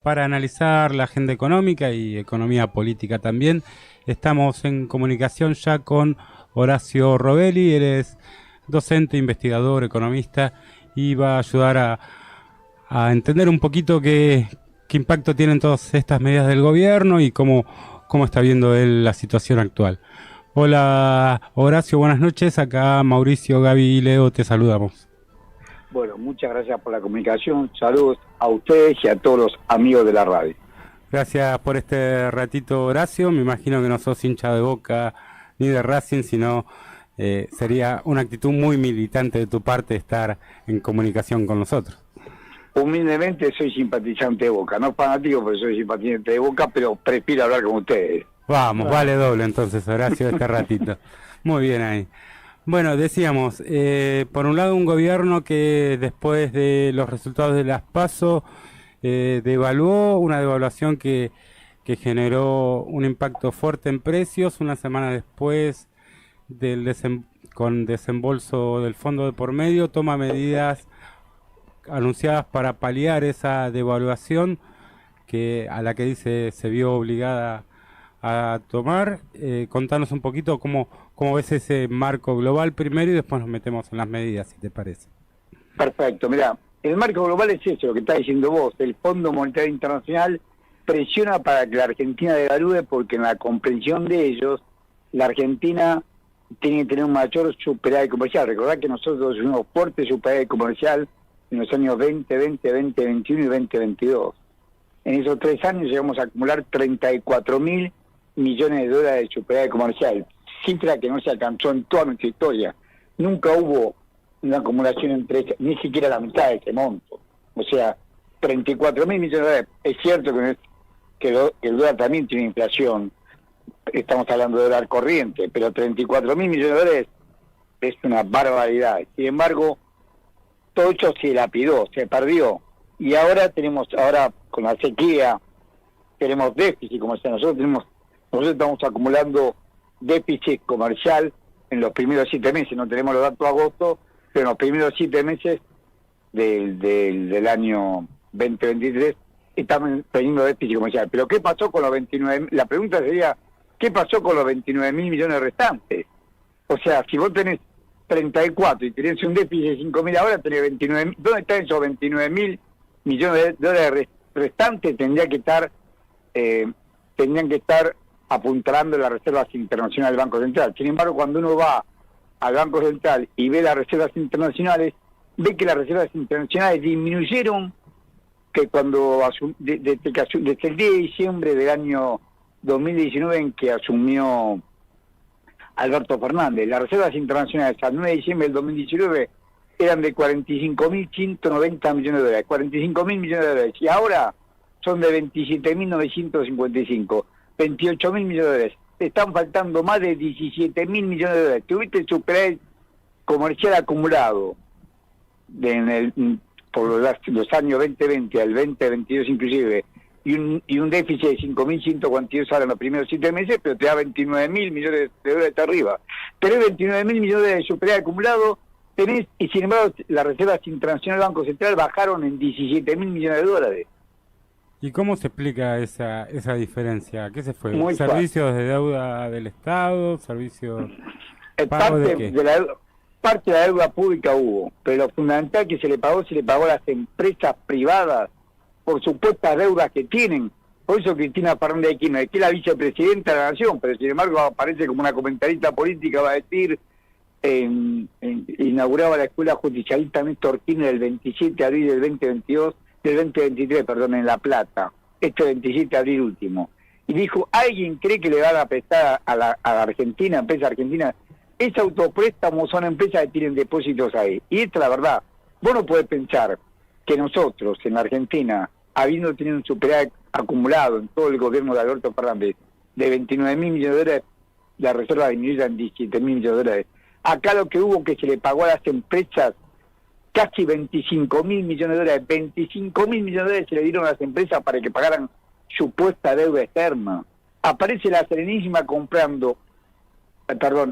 para analizar la agenda económica y economía política también. Estamos en comunicación ya con Horacio Robelli. Él es docente, investigador, economista y va a ayudar a entender un poquito qué impacto tienen todas estas medidas del gobierno y cómo está viendo él la situación actual. Hola Horacio, buenas noches. Acá Mauricio, Gaby y Leo te saludamos. Bueno, muchas gracias por la comunicación. Saludos a ustedes y a todos los amigos de la radio. Gracias por este ratito, Horacio. Me imagino que no sos hincha de Boca ni de Racing, sino sería una actitud muy militante de tu parte estar en comunicación con nosotros. Humildemente soy simpatizante de Boca, no fanático, pero soy simpatizante de Boca, pero prefiero hablar con ustedes. Vamos, vale doble entonces, Horacio, este ratito. Muy bien ahí. Bueno, decíamos, por un lado un gobierno que después de los resultados de las PASO devaluó, una devaluación que generó un impacto fuerte en precios. Una semana después con desembolso del fondo de por medio, toma medidas anunciadas para paliar esa devaluación a la que dice se vio obligada a tomar. Contanos un poquito cómo ves ese marco global primero y después nos metemos en las medidas, si te parece. Perfecto, mirá, el marco global es eso, lo que está diciendo vos. El Fondo Monetario Internacional presiona para que la Argentina devalúe porque en la comprensión de ellos, la Argentina tiene que tener un mayor superávit comercial. Recordad que nosotros tuvimos fuerte superávit comercial en los años 2020, 2021 y 2022. En esos 3 años llegamos a acumular 34.000 millones de dólares de superávit comercial, cifra que no se alcanzó en toda nuestra historia. Nunca hubo una acumulación ni siquiera la mitad de ese monto. O sea, 34.000 millones de dólares. Es cierto que el dólar también tiene inflación, estamos hablando de dólar corriente, pero 34.000 millones de dólares es una barbaridad. Sin embargo, todo eso se lapidó, se perdió. Y ahora con la sequía, tenemos déficit comercial. Nosotros estamos acumulando déficit comercial en los primeros 7 meses, no tenemos los datos de agosto, pero en los primeros 7 meses del año 2023 estamos teniendo déficit comercial. Pero ¿qué pasó con los 29? La pregunta sería, ¿qué pasó con los 29.000 millones restantes? O sea, si vos tenés 34 y tenés un déficit de 5.000, ahora tenés 29. ¿Dónde están esos 29.000 millones de dólares restantes? Tendrían que estar apuntalando las reservas internacionales del Banco Central. Sin embargo, cuando uno va al Banco Central y ve las reservas internacionales, ve que las reservas internacionales disminuyeron, que desde el 10 de diciembre del año 2019 en que asumió Alberto Fernández. Las reservas internacionales al 9 de diciembre del 2019 eran de 45.190 millones de dólares, 45.000 millones de dólares, y ahora son de 27.955, 28.000 millones de dólares. Te están faltando más de 17.000 millones de dólares. Tuviste el superávit comercial acumulado por los años 2020 al 2022 inclusive, y un déficit de 5.142 ahora en los primeros 7 meses, pero te da 29.000 millones de dólares arriba. Tenés 29.000 millones de superávit acumulado, y sin embargo las reservas internacionales del Banco Central bajaron en 17.000 millones de dólares. ¿Y cómo se explica esa diferencia? ¿Qué se fue? Muy ¿Servicios fácil. de deuda del Estado? ¿Servicios pago Parte de qué? de la deuda pública hubo, pero lo fundamental que se le pagó a las empresas privadas por supuestas deudas que tienen. Por eso Cristina Fernández de Kirchner, que es la vicepresidenta de la Nación, pero sin embargo aparece como una comentarista política, va a decir, inauguraba la escuela judicialista Néstor Kirchner el 27 de abril del 2023, en La Plata, este 27 de abril último. Y dijo, ¿alguien cree que le van a prestar a la Argentina, empresa argentina? Es autopréstamo, son empresas que tienen depósitos ahí. Y esta es la verdad. Vos no podés pensar que nosotros, en la Argentina, habiendo tenido un superávit acumulado en todo el gobierno de Alberto Fernández, de 29.000 millones de dólares, la reserva disminuye en 17.000 millones de dólares. Acá lo que hubo que se le pagó a las empresas casi 25.000 millones de dólares. 25.000 millones de dólares se le dieron a las empresas para que pagaran supuesta deuda externa. Aparece la Serenísima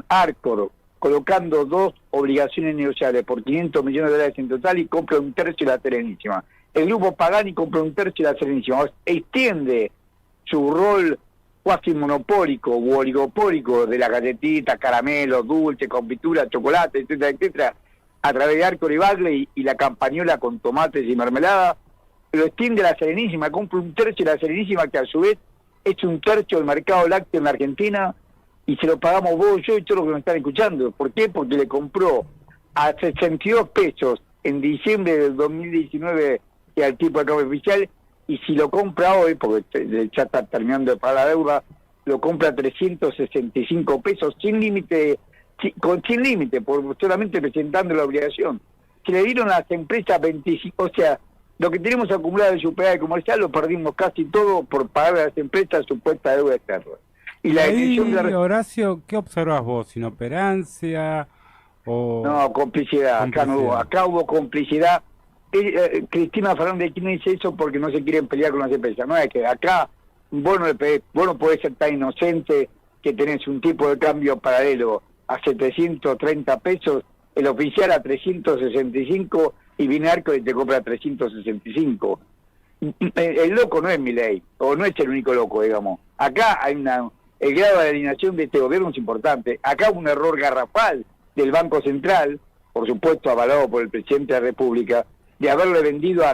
Arcor, colocando 2 obligaciones negociables por 500 millones de dólares en total y compra un tercio de la Serenísima. el grupo Pagani compró un tercio de la Serenísima. Extiende su rol cuasi monopólico o oligopólico de la galletita, caramelo, dulce, confitura, chocolate, etcétera, etcétera, a través de Arcor y Bagley y la campañola con tomates y mermelada, lo extiende a la Serenísima, compra un tercio de la Serenísima, que a su vez es un tercio del mercado lácteo en la Argentina, y se lo pagamos vos, yo y todos los que nos están escuchando. ¿Por qué? Porque le compró a 62 pesos en diciembre del 2019 que al tipo de cambio oficial, y si lo compra hoy, porque ya está terminando de pagar la deuda, lo compra a 365 pesos sin límite, sin límite, solamente presentando la obligación. Se le dieron a las empresas 25, o sea, lo que tenemos acumulado de superávit comercial lo perdimos casi todo por pagar a las empresas supuesta deuda externa. Y la decisión de Horacio, ¿qué observas vos? ¿Inoperancia o...? No, complicidad. Acá hubo complicidad. Cristina Fernández de Kirchner dice eso porque no se quieren pelear con las empresas. No es que acá vos no podés ser tan inocente que tenés un tipo de cambio paralelo a 730 pesos, el oficial a 365 y viene Arco y te compra a 365. El loco no es Milei, o no es el único loco, digamos. Acá hay el grado de alineación de este gobierno es importante. Acá hubo un error garrafal del Banco Central, por supuesto avalado por el presidente de la República, de haberle vendido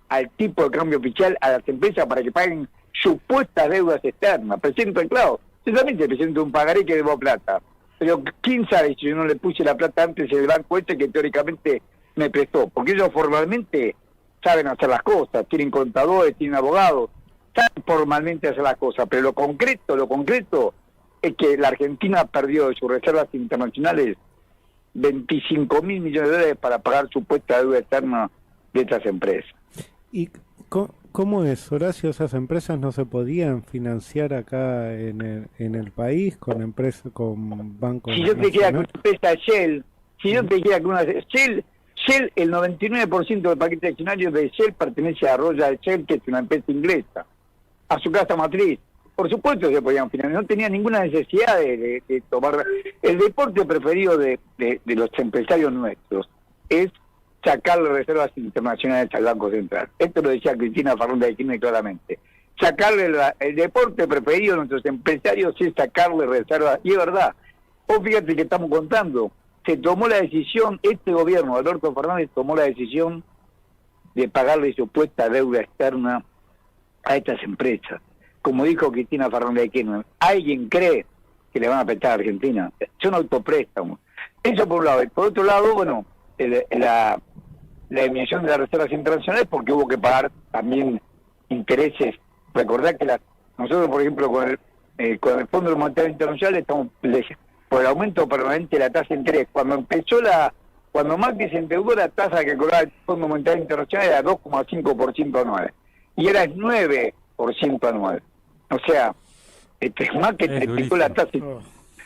al tipo de cambio oficial a las empresas para que paguen supuestas deudas externas. Presento el clavo. Yo también te presento un pagaré que debo plata. Pero quién sabe si yo no le puse la plata antes del banco este que teóricamente me prestó. Porque ellos formalmente saben hacer las cosas, tienen contadores, tienen abogados, saben formalmente hacer las cosas. Pero lo concreto es que la Argentina perdió de sus reservas internacionales 25.000 millones de dólares para pagar supuesta deuda externa de estas empresas. ¿Y cómo es, Horacio? ¿Esas empresas no se podían financiar acá en el país con empresas, con bancos? Si yo te dijera que una empresa Shell, Shell, el 99% del paquete accionario de Shell pertenece a Royal Shell, que es una empresa inglesa, a su casa matriz. Por supuesto se podían financiar, no tenía ninguna necesidad de tomar... El deporte preferido de los empresarios nuestros es sacarle reservas internacionales al Banco Central. Esto lo decía Cristina Fernández de Kirchner claramente. El deporte preferido de nuestros empresarios es sacarle reservas, y es verdad. Vos fíjate que estamos contando, se tomó la decisión, este gobierno, Alberto Fernández, tomó la decisión de pagarle supuesta deuda externa a estas empresas. Como dijo Cristina Fernández de Kirchner, ¿alguien cree que le van a prestar a Argentina? Son autopréstamos. Eso por un lado. Y por otro lado, bueno, la emisión de las reservas internacionales, porque hubo que pagar también intereses. Recordad que nosotros, por ejemplo, con el Fondo Monetario Internacional estamos por el aumento permanente de la tasa de interés. Cuando Macri se endeudó, la tasa que cobraba el Fondo Monetario Internacional era 2,5% anual. Y era el 9% anual. O sea, Macri triplicó la tasa.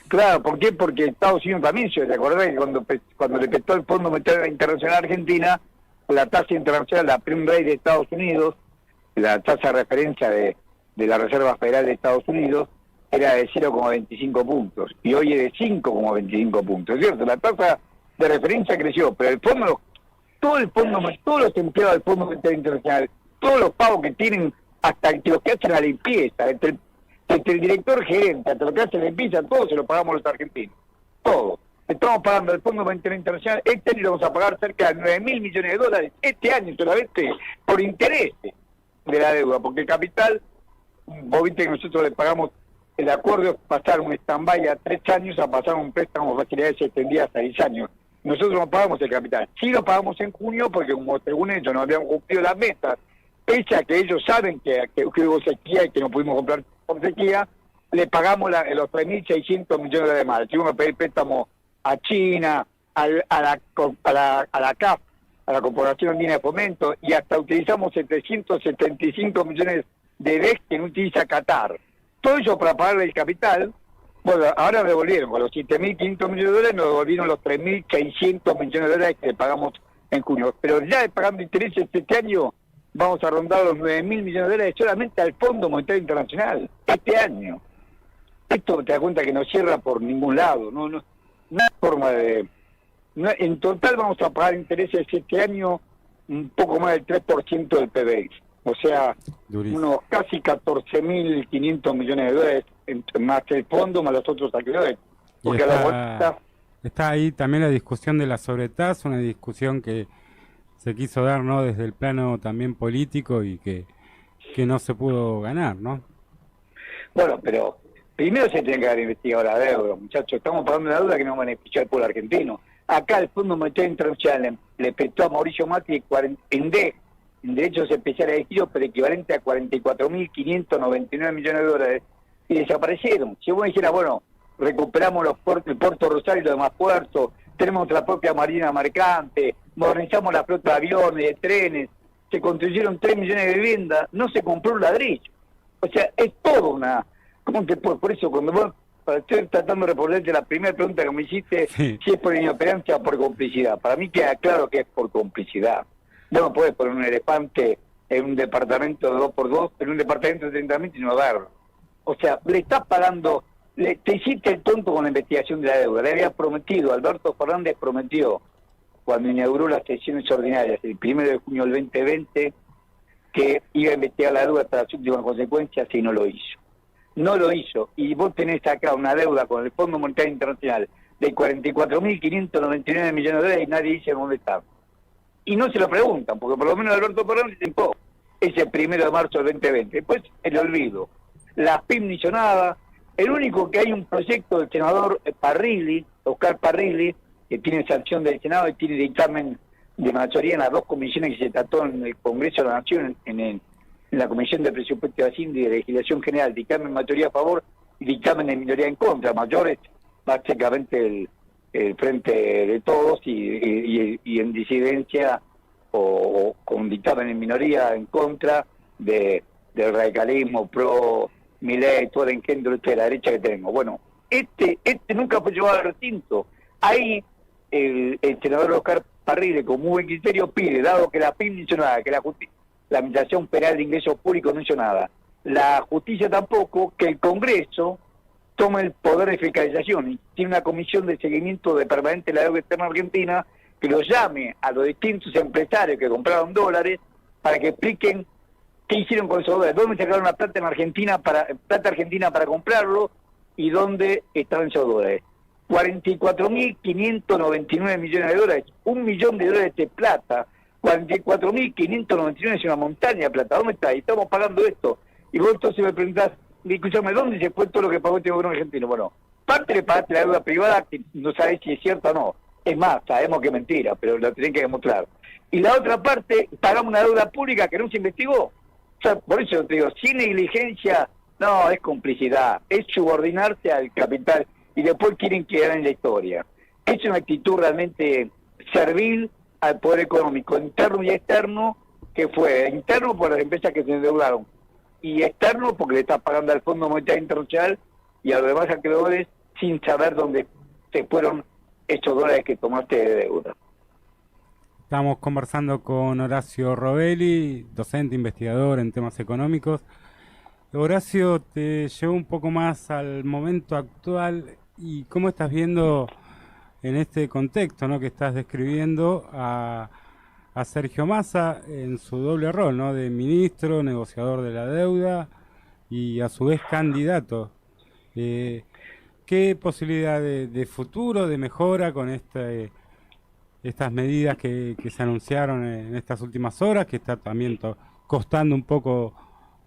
Claro, ¿por qué? Porque Estados Unidos también, ¿te acordás que cuando le prestó el Fondo Monetario Internacional a Argentina, la tasa internacional, la prime rate de Estados Unidos, la tasa de referencia de la Reserva Federal de Estados Unidos, era de 0,25 puntos, y hoy es de 5,25 puntos, ¿es cierto? La tasa de referencia creció, pero todos los empleados del Fondo Monetario Internacional, todos los pagos que tienen, hasta los que hacen la limpieza, entre el director gerente, hasta lo que hace la limpieza, todo se lo pagamos los argentinos, todo. Estamos pagando el Fondo Monetario Internacional, este año vamos a pagar cerca de 9.000 millones de dólares, este año solamente, por intereses de la deuda, porque el capital, vos viste que nosotros le pagamos, el acuerdo es pasar un stand-by a 3 años a pasar un préstamo de facilidades extendidas a 10 años. Nosotros no pagamos el capital, sí lo pagamos en junio, porque como según ellos no habían cumplido las metas, pese a que ellos saben que hubo sequía y que no pudimos comprar por sequía, le pagamos los 3.600 millones de más. Tuvimos que pedir préstamo a China, a la CAF, a la Corporación Andina de Fomento, y hasta utilizamos 775 millones de DES que no utiliza Qatar. Todo eso para pagarle el capital. Bueno, ahora me devolvieron, con los 7.500 millones de dólares nos devolvieron los 3.600 millones de dólares que le pagamos en junio. Pero ya pagando intereses este año, vamos a rondar los 9.000 millones de dólares solamente al Fondo Monetario Internacional, este año. Esto te das cuenta que no cierra por ningún lado, no hay forma de... en total vamos a pagar intereses este año un poco más del 3% del PBI. O sea, Durísimo. unos casi 14.500 millones de dólares, más el fondo, más los otros acreedores. Y Porque a la vuelta... está ahí también la discusión de la sobretasa, una discusión que se quiso dar, ¿no?, desde el plano también político y que no se pudo ganar, ¿no? Bueno, pero primero se tiene que haber investigado la deuda, muchachos. Estamos pagando una deuda que no beneficia al pueblo argentino. Acá el Fondo Monetario Internacional le prestó a Mauricio Macri en derechos especiales de giro, pero equivalente a 44.599 millones de dólares, y desaparecieron. Si vos dijeras, bueno, recuperamos el Puerto Rosario y los demás puertos, tenemos nuestra propia marina mercante, modernizamos la flota de aviones, de trenes, se construyeron 3 millones de viviendas, no se compró un ladrillo. O sea, es todo una... ¿Cómo te puedo? Por eso, cuando vos... Estoy tratando de responderte la primera pregunta que me hiciste, Sí. si es por inoperancia o por complicidad. Para mí queda claro que es por complicidad. Vos no podés poner un elefante en un departamento de 2x2, en un departamento de 30.000 y no verlo. O sea, le estás pagando... te hiciste el tonto con la investigación de la deuda. Le había prometido, Alberto Fernández prometió, cuando inauguró las sesiones ordinarias, el 1 de junio del 2020, que iba a investigar la deuda hasta las últimas consecuencias, y no lo hizo. No lo hizo. Y vos tenés acá una deuda con el Fondo Monetario Internacional de 44.599 millones de dólares y nadie dice dónde está. Y no se lo preguntan, porque por lo menos Alberto Fernández tiempo ese 1 de marzo del 2020. Después el olvido. La PIM no hizo nada. El único que hay un proyecto del senador Parrilli, Oscar Parrilli, que tiene sanción del Senado y tiene dictamen de mayoría en las dos comisiones que se trató en el Congreso de la Nación, en la Comisión de Presupuesto de Hacienda y de Legislación General, dictamen de mayoría a favor y dictamen de minoría en contra. Mayores, básicamente el frente de todos y en disidencia o con dictamen en minoría en contra del radicalismo pro Milei, todo el engendro de la derecha que tenemos. Bueno, este nunca fue llevado al recinto. Ahí el senador Oscar Parrilli, con muy buen criterio, pide, dado que la PIM no hizo nada, que la Administración Penal de Ingresos Públicos no hizo nada, la justicia tampoco, que el Congreso tome el poder de fiscalización y tiene una comisión de seguimiento de permanente de la deuda externa argentina que lo llame a los distintos empresarios que compraron dólares para que expliquen qué hicieron con esos dólares, dónde sacaron la plata plata argentina para comprarlo y dónde estaban esos dólares. 44.599 millones de dólares, $1 millón de plata. 44.599 es una montaña de plata. ¿Dónde está? Y estamos pagando esto. Y vos entonces me preguntás, escúchame, ¿dónde se fue todo lo que pagó este gobierno argentino? Bueno, parte le pagaste la deuda privada, que no sabés si es cierta o no. Es más, sabemos que es mentira, pero lo tenés que demostrar. Y la otra parte, pagamos una deuda pública que no se investigó. O sea, por eso te digo, sin negligencia, no, es complicidad, es subordinarse al capital y después quieren quedar en la historia. Es una actitud realmente servil al poder económico, interno y externo, que fue interno por las empresas que se endeudaron, y externo porque le está pagando al Fondo Monetario Internacional y a los demás acreedores sin saber dónde se fueron esos dólares que tomaste de deuda. Estamos conversando con Horacio Robelli, docente, investigador en temas económicos. Horacio, te llevo un poco más al momento actual y cómo estás viendo en este contexto, ¿no?, que estás describiendo a Sergio Massa en su doble rol, ¿no?, de ministro, negociador de la deuda y a su vez candidato. ¿Qué posibilidad de futuro, de mejora con estas medidas que se anunciaron en estas últimas horas, que está también costando un poco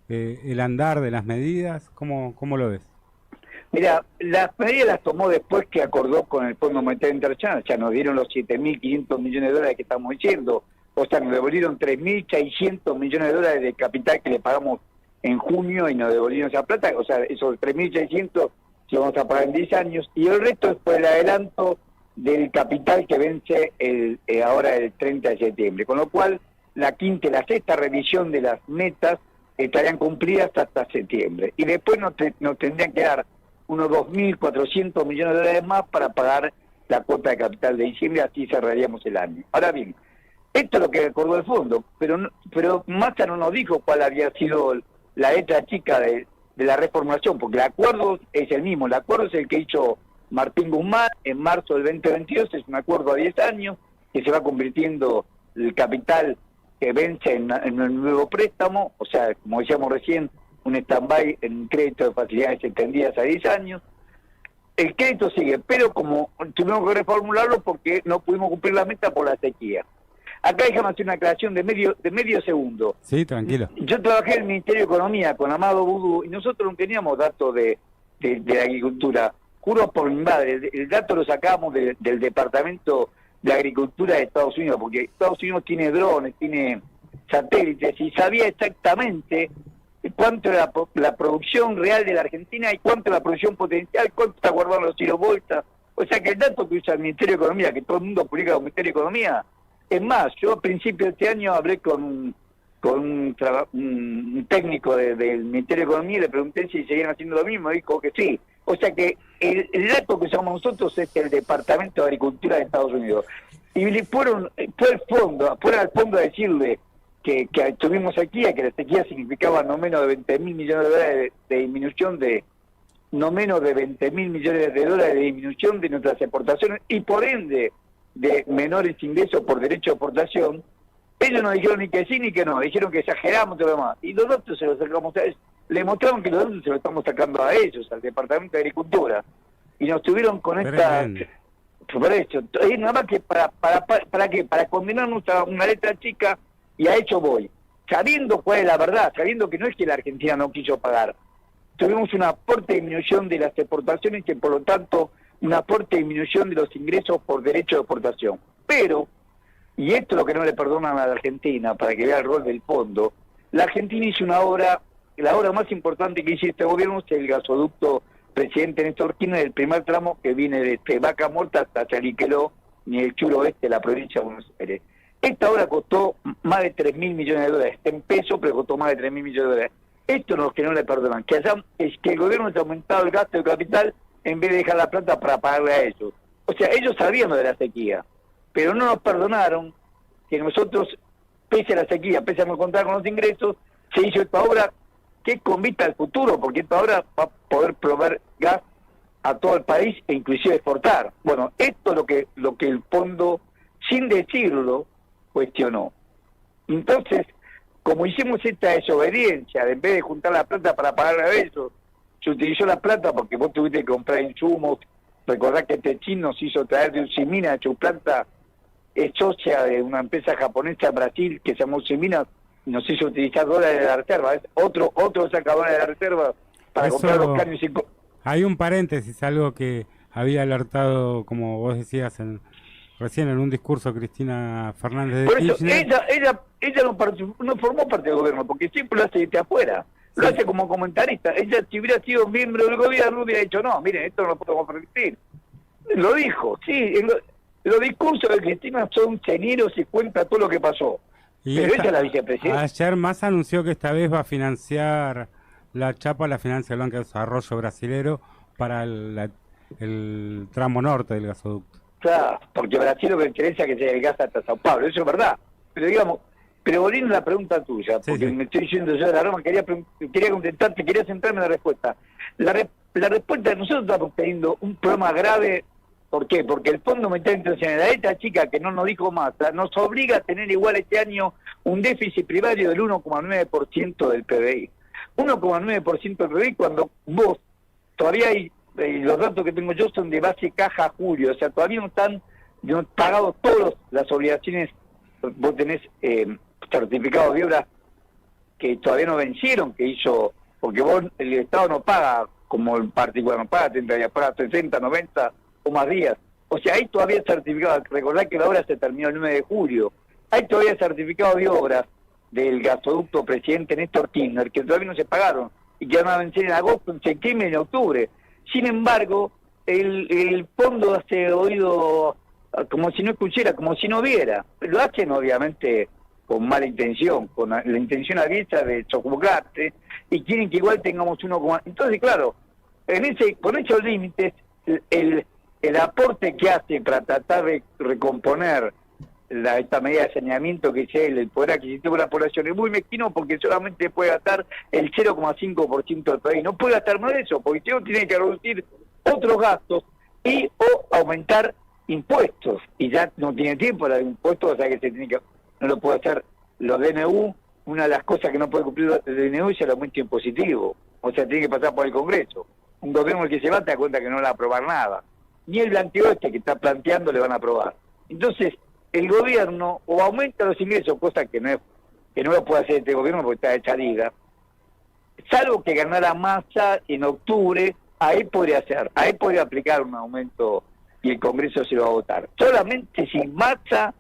el andar de las medidas? ¿Cómo lo ves? Mira, las medidas las tomó después que acordó con el Fondo Monetario Internacional. Ya nos dieron los 7.500 millones de dólares que estamos diciendo. O sea, nos devolvieron 3.600 millones de dólares de capital que le pagamos en junio y nos devolvieron esa plata. O sea, esos 3.600 se vamos a pagar en 10 años. Y el resto es por el adelanto del capital que vence ahora el 30 de septiembre. Con lo cual, la quinta y la sexta revisión de las metas estarían cumplidas hasta septiembre. Y después nos tendrían que dar unos 2.400 millones de dólares más para pagar la cuota de capital de diciembre, así cerraríamos el año. Ahora bien, esto es lo que acordó el fondo, pero Massa no nos dijo cuál había sido la letra chica de la reformulación, porque el acuerdo es el mismo, el acuerdo es el que hizo Martín Guzmán en marzo del 2022, es un acuerdo a 10 años, que se va convirtiendo el capital que vence en el nuevo préstamo, o sea, como decíamos recién, un stand-by en crédito de facilidades extendidas a 10 años. El crédito sigue, pero como tuvimos que reformularlo porque no pudimos cumplir la meta por la sequía. Acá déjame hacer una aclaración de medio segundo. Sí, tranquilo. Yo trabajé en el Ministerio de Economía con Amado Vudú y nosotros no teníamos datos de la agricultura. Juro por mi madre, el dato lo sacamos del Departamento de Agricultura de Estados Unidos, porque Estados Unidos tiene drones, tiene satélites y sabía exactamente cuánto era la producción real de la Argentina y cuánto era la producción potencial, cuánto está guardando los kilovoltas. O sea que el dato que usa el Ministerio de Economía, que todo el mundo publica con el Ministerio de Economía, es más, yo a principios de este año hablé con un técnico del Ministerio de Economía y le pregunté si seguían haciendo lo mismo, y dijo que sí. O sea que el dato que usamos nosotros es el Departamento de Agricultura de Estados Unidos. Y fue al fondo a decirle que estuvimos aquí, a que la sequía significaba no menos de 20.000 millones de dólares de disminución no menos de 20.000 millones de dólares de disminución de nuestras exportaciones y por ende de menores ingresos por derecho de exportación. Ellos no dijeron ni que sí ni que no, dijeron que exageramos todo lo demás. Y los datos se los sacamos a ellos. Le mostraron que los datos se los estamos sacando a ellos, al Departamento de Agricultura. Y nos tuvieron con esta... Por eso, es nada más que ¿para qué? Para condenarnos a una letra chica, y a hecho voy. Sabiendo cuál es la verdad, sabiendo que no es que la Argentina no quiso pagar. Tuvimos un aporte de disminución de las exportaciones y por lo tanto un aporte de disminución de los ingresos por derecho de exportación. Pero, y esto es lo que no le perdonan a la Argentina, para que vea el rol del fondo, la Argentina hizo una obra, la obra más importante que hizo este gobierno es el gasoducto Presidente Néstor Kirchner, el primer tramo que viene desde Vaca Muerta hasta Chaliqueló, ni el Chulo Oeste, la provincia de Buenos Aires. Esta obra costó más de 3.000 millones de dólares, en pesos, pero costó más de 3.000 millones de dólares. Esto es lo que no le perdonan, es que el gobierno ha aumentado el gasto de capital en vez de dejar la plata para pagarle a ellos. O sea, ellos sabían lo de la sequía, pero no nos perdonaron que nosotros, pese a la sequía, pese a no contar con los ingresos, se hizo esta obra que es con vista al futuro, porque esta obra va a poder proveer gas a todo el país e inclusive exportar. Bueno, esto es lo que el fondo, sin decirlo, cuestionó. Entonces, como hicimos esta desobediencia, en vez de juntar la plata para pagarle a ellos, se utilizó la plata porque vos tuviste que comprar insumos. Recordá que Techin nos hizo traer de Usiminas, Chuplanta es socia de una empresa japonesa en Brasil que se llama Usiminas, nos hizo utilizar dólares de la reserva. Otro saca dólares de la reserva para comprar los caños y... Hay un paréntesis, algo que había alertado, como vos decías recién en un discurso, Cristina Fernández de Por eso, Kirchner. ella no formó parte del gobierno, porque siempre lo hace de afuera. Lo hace como comentarista. Ella, si hubiera sido miembro del gobierno, hubiera dicho, no, miren, esto no lo podemos permitir. Lo dijo, sí. Los discursos de Cristina son ceñeros y cuenta todo lo que pasó. Pero ella es la vicepresidenta. Ayer Massa anunció que esta vez va a financiar la chapa, la financia el Banco de Desarrollo Brasilero para el tramo norte del gasoducto. Claro, porque Brasil lo que interesa es que llegue el gas hasta Sao Paulo, eso es verdad. Pero digamos, volviendo a la pregunta tuya, porque me estoy diciendo yo de la Roma, quería contestarte, quería centrarme en la respuesta. La respuesta, nosotros estamos teniendo un problema grave. ¿Por qué? Porque el Fondo Monetario Internacional, esta chica que no nos dijo más, nos obliga a tener igual este año un déficit primario del 1,9% del PBI. 1,9% del PBI cuando vos, todavía hay, los datos que tengo yo son de base caja julio, o sea, todavía no están pagados todas las obligaciones. Vos tenés certificados de obra que todavía no vencieron, que hizo, porque vos, el Estado no paga como el particular, no paga 30 días, paga 60, 90 o más días. O sea, hay todavía certificados, recordad que la obra se terminó el 9 de julio, hay todavía certificados de obras del gasoducto Presidente Néstor Kirchner que todavía no se pagaron y que van a vencer en agosto, en septiembre y en octubre. Sin embargo, el fondo hace oído como si no escuchara, como si no viera. Lo hacen obviamente con mala intención, con la intención abierta de sofocarte, y quieren que igual tengamos Entonces, claro, con esos límites, el aporte que hace para tratar de recomponer esta medida de saneamiento que es el poder adquisitivo de la población es muy mezquino, porque solamente puede gastar el 0,5% del país. No puede gastar más de eso, porque si no tiene que reducir otros gastos o aumentar impuestos, y ya no tiene tiempo para impuestos, o sea que no lo puede hacer los DNU, una de las cosas que no puede cumplir el DNU es el aumento impositivo. O sea, tiene que pasar por el Congreso. Un gobierno que se va te da cuenta que no le va a aprobar nada. Ni el planteo este que está planteando le van a aprobar. Entonces, el gobierno o aumenta los ingresos, cosa que no lo puede hacer este gobierno porque está hecha liga, salvo que ganara Massa en octubre, ahí podría aplicar un aumento y el Congreso se lo va a votar. Solamente si Massa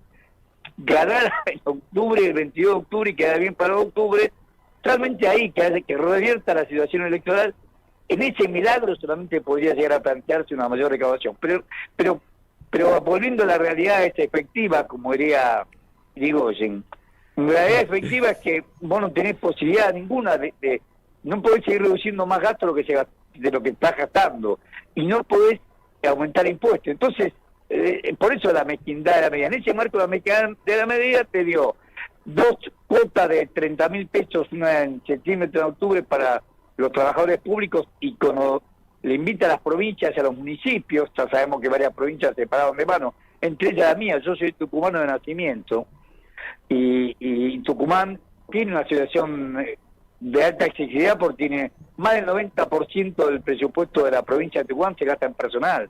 ganara en octubre, el 22 de octubre, y queda bien para octubre, solamente ahí que hace que revierta la situación electoral, en ese milagro solamente podría llegar a plantearse una mayor recaudación. Pero volviendo a la realidad esta efectiva, como diría Irigoyen, la realidad efectiva es que vos no tenés posibilidad ninguna no podés seguir reduciendo más gasto de lo que estás gastando, y no podés aumentar impuestos. Entonces, por eso la mezquindad de la medida. En ese marco la mezquindad de la medida te dio 2 cuotas de 30.000 pesos, una en septiembre y otra en octubre para los trabajadores públicos, y cuando le invita a las provincias y a los municipios, ya sabemos que varias provincias se pararon de mano, entre ellas la mía. Yo soy tucumano de nacimiento, y Tucumán tiene una situación de alta exigibilidad porque tiene más del 90% del presupuesto de la provincia de Tucumán se gasta en personal.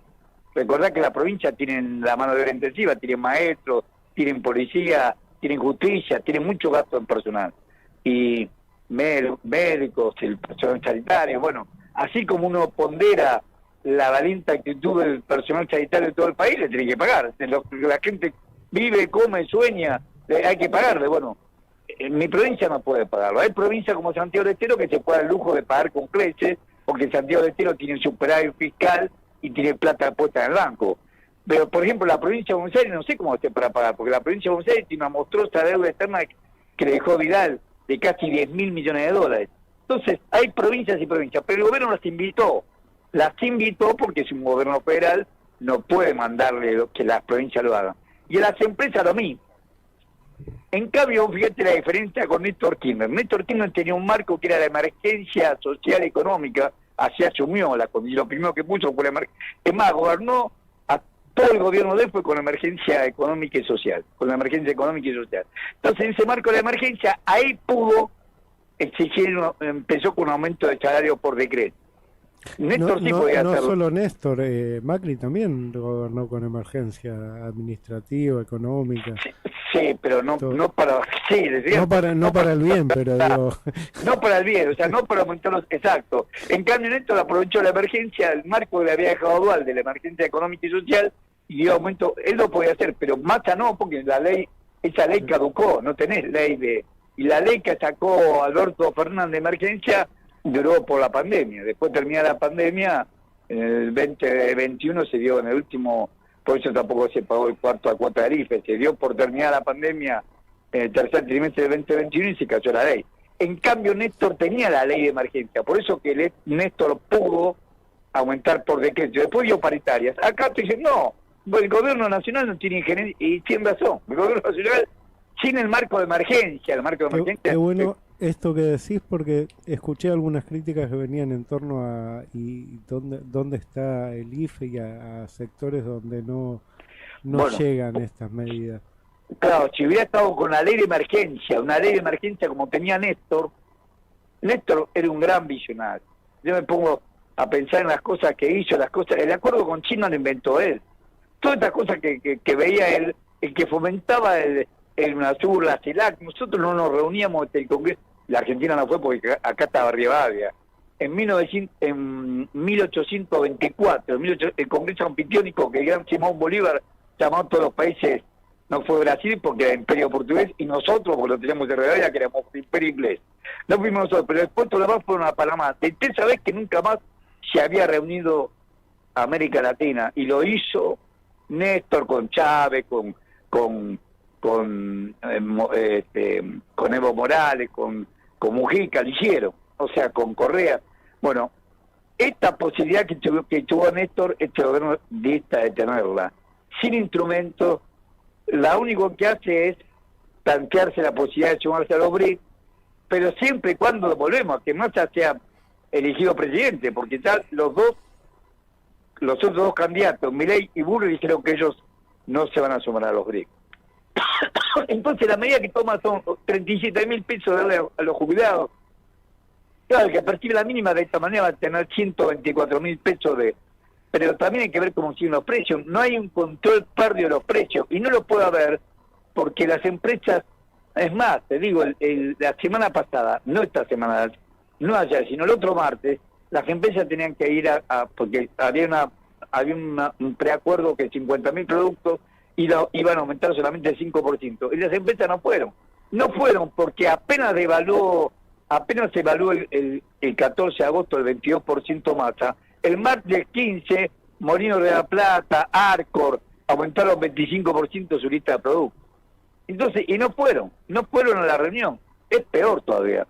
Recordad que la provincia tiene la mano de obra intensiva, tienen maestros, tienen policía, tienen justicia, tienen mucho gasto en personal. Y médicos, el personal sanitario, bueno, así como uno pondera la valiente actitud del personal sanitario de todo el país, le tiene que pagar. La gente vive, come, sueña, hay que pagarle. Bueno, en mi provincia no puede pagarlo. Hay provincias como Santiago del Estero que se puede dar el lujo de pagar con creces, porque Santiago del Estero tiene superávit fiscal y tiene plata puesta en el banco. Pero, por ejemplo, la provincia de Buenos Aires no sé cómo esté para pagar, porque la provincia de Buenos Aires tiene una monstruosa deuda externa que le dejó Vidal de casi 10.000 millones de dólares. Entonces, hay provincias y provincias, pero el gobierno las invitó porque es un gobierno federal, no puede mandarle que las provincias lo hagan. Y a las empresas lo mismo. En cambio, fíjate la diferencia con Néstor Kirchner. Néstor Kirchner tenía un marco que era la emergencia social y económica, así asumió y lo primero que puso fue la emergencia. Es más, gobernó a todo el gobierno de él fue con la emergencia económica y social, Entonces, en ese marco de la emergencia, ahí pudo exigir, empezó con un aumento de salario por decreto. Néstor podía hacerlo. No solo Néstor, Macri también gobernó con emergencia administrativa, económica. Sí, pero no para... Sí, decía, no para el bien, pero digo... No para el bien, o sea, no para aumentar los... Exacto. En cambio, Néstor aprovechó la emergencia, el marco que le había dejado dual de la emergencia económica y social, y dio aumento. Él lo podía hacer, pero Massa no, porque esa ley caducó, no tenés ley de... Y la ley que sacó Alberto Fernández de emergencia duró por la pandemia. Después termina la pandemia, en el 2021 se dio en el último, por eso tampoco se pagó el cuarto a cuota de IFE, se dio por terminar la pandemia en el tercer trimestre del 2021 y se cayó la ley. En cambio, Néstor tenía la ley de emergencia, por eso que Néstor pudo aumentar por decreto. Después dio paritarias. Acá te dicen, no, el gobierno nacional no tiene injerencia, y tiene razón, el gobierno nacional sin el marco de emergencia, Qué bueno esto que decís, porque escuché algunas críticas que venían en torno a dónde está el IFE y a sectores donde no llegan estas medidas. Claro, si hubiera estado con la ley de emergencia, una ley de emergencia como tenía Néstor era un gran visionario. Yo me pongo a pensar en las cosas que hizo, el acuerdo con China lo inventó él. Todas estas cosas que veía él, el que fomentaba el UNASUR, la CELAC, nosotros no nos reuníamos en el Congreso, la Argentina no fue porque acá estaba Rivadavia. En 1824, el Congreso Anfitriónico que el gran Simón Bolívar llamó a todos los países, no fue Brasil porque era Imperio Portugués, y nosotros, porque lo teníamos de Rivadavia, que éramos Imperio Inglés. No fuimos nosotros, pero después todos los demás fueron a Panamá. Usted sabe que nunca más se había reunido América Latina, y lo hizo Néstor con Chávez, con Evo Morales, con Mujica, lo hicieron, o sea, con Correa. Bueno, esta posibilidad que tuvo Néstor, este gobierno dista de tenerla. Sin instrumentos, la único que hace es plantearse la posibilidad de sumarse a los BRICS, pero siempre y cuando volvemos a que Massa sea elegido presidente, porque tal los otros dos candidatos, Milei y Burri, dijeron que ellos no se van a sumar a los BRICS. Entonces la medida que toma son 37.000 pesos de darle a los jubilados. Claro, el que percibe la mínima de esta manera va a tener 124.000 pesos de... Pero también hay que ver cómo siguen los precios. No hay un control férreo de los precios. Y no lo puede haber porque las empresas... Es más, te digo, la semana pasada, no esta semana, no ayer, sino el otro martes, las empresas tenían que ir porque había un preacuerdo que 50.000 productos iban a aumentar solamente el 5%. Y las empresas no fueron. No fueron porque apenas se evaluó el 14 de agosto el 22% masa. El martes 15, Molinos de la Plata, Arcor, aumentaron 25% su lista de productos. Entonces, y no fueron a la reunión. Es peor todavía.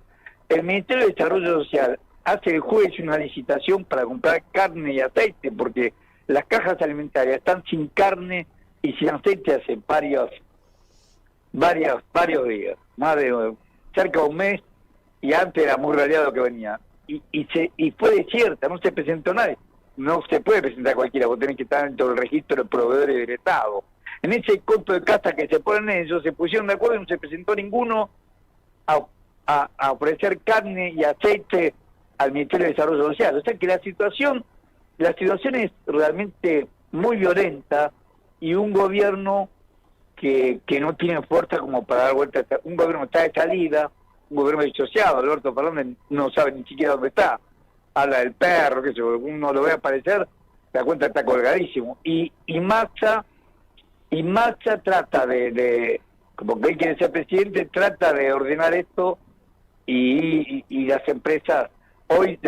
El Ministerio de Desarrollo Social hace el jueves una licitación para comprar carne y aceite, porque las cajas alimentarias están sin carne y sin aceite hace varios días, más de cerca de un mes, y antes era muy realidad lo que venía. Y fue desierta, no se presentó nadie. No se puede presentar cualquiera, vos tenés que estar dentro del registro de proveedores del Estado. En ese costo de casa que se ponen ellos, se pusieron de acuerdo y no se presentó ninguno a ofrecer carne y aceite al Ministerio de Desarrollo Social. O sea que la situación es realmente muy violenta, y un gobierno que no tiene fuerza como para dar vuelta, un gobierno que está de salida, un gobierno disociado. Alberto Fernández no sabe ni siquiera dónde está, habla del perro, que uno lo ve aparecer, se da cuenta que está colgadísimo, y Massa trata de como que él quiere ser presidente, trata de ordenar esto, y las empresas hoy,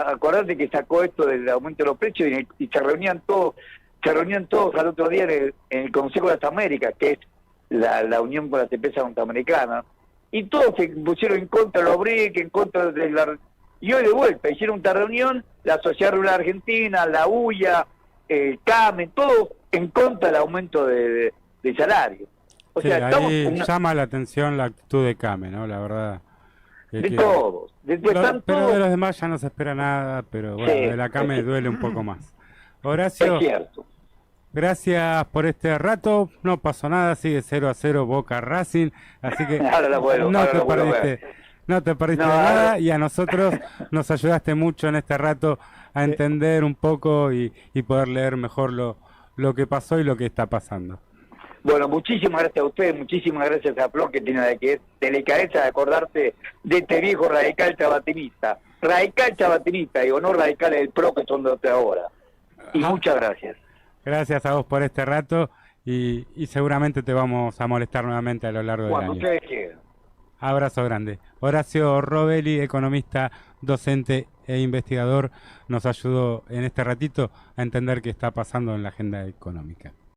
acordate que sacó esto del aumento de los precios y se reunían todos al otro día en el Consejo de las Américas, que es la unión con las empresas norteamericanas, y todos se pusieron en contra de los BRIC, en contra de la... Y hoy de vuelta hicieron una reunión, la Sociedad Rural Argentina, la UIA, el CAME, todos en contra del aumento de salario. O sea, ahí llama la atención la actitud de CAME, ¿no? La verdad. Todos. Pero de los demás ya no se espera nada, pero bueno, sí, de la CAME duele un poco más. Horacio, es cierto. Gracias por este rato. No pasó nada, sigue 0-0 Boca Racing, así que no te perdiste nada, y a nosotros nos ayudaste mucho en este rato a entender un poco y poder leer mejor lo que pasó y lo que está pasando. Bueno, muchísimas gracias a ustedes, muchísimas gracias a Flor, que tiene la delicadeza de acordarse de este viejo radical chabatinista y no radicales del PRO, que son de otra hora. Y muchas gracias. Gracias a vos por este rato, y seguramente te vamos a molestar nuevamente a lo largo del año. Cuando ustedes quieran. Abrazo grande. Horacio Robelli, economista, docente e investigador, nos ayudó en este ratito a entender qué está pasando en la agenda económica.